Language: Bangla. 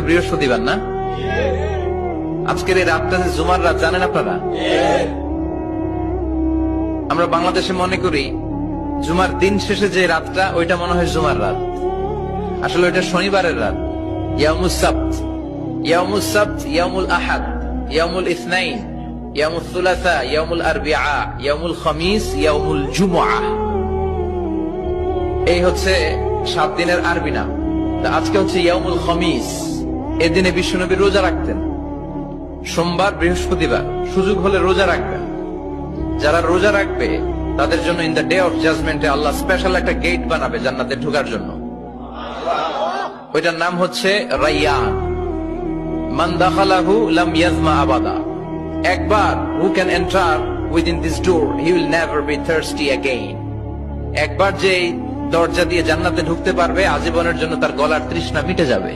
বৃহস্পতিবার না? আজকের এই রাতটা যে জুমার রাত জানেন আপনারা? আমরা বাংলাদেশে মনে করি জুমার দিন শেষে যে রাতটা ওইটা মনে হয় জুমার রাত, আসলে ওইটা শনিবারের রাত। ইয়াউমুস সাবত, ইয়াউমুস সাবত, ইয়াউমুল আহাদ, ইয়াউমুল ইসনাইন, ইয়াউমুল সুলাসা, ইয়াউমুল আরবিআ, ইয়াউমুল খামিস, ইয়াউমুল জুমআ। এই হচ্ছে 7 দিনের আরবি নাম। আজকে হচ্ছে ইয়াউমুল খামিস। এদিনে বিশ্বনবী রোজা রাখতেন, সোমবার বৃহস্পতিবার সুযোগ হলে রোজা রাখবেন। যারা রোজা রাখবে তাদের জন্য ইন দ্য ডে অফ জাজমেন্টে আল্লাহ স্পেশাল একটা গেট বানাবে জান্নাতে ঢোকার জন্য। ওইটার নাম হচ্ছে রাইয়ান। মান দাখালাহু লাম ইয়াজমা আবাদা। একবার who can enter within this door he will never be thirsty again. একবার যে দরজা দিয়ে জান্নাতে ঢুকতে পারবে আজীবনের জন্য তার গলার তৃষ্ণা মিটে যাবে।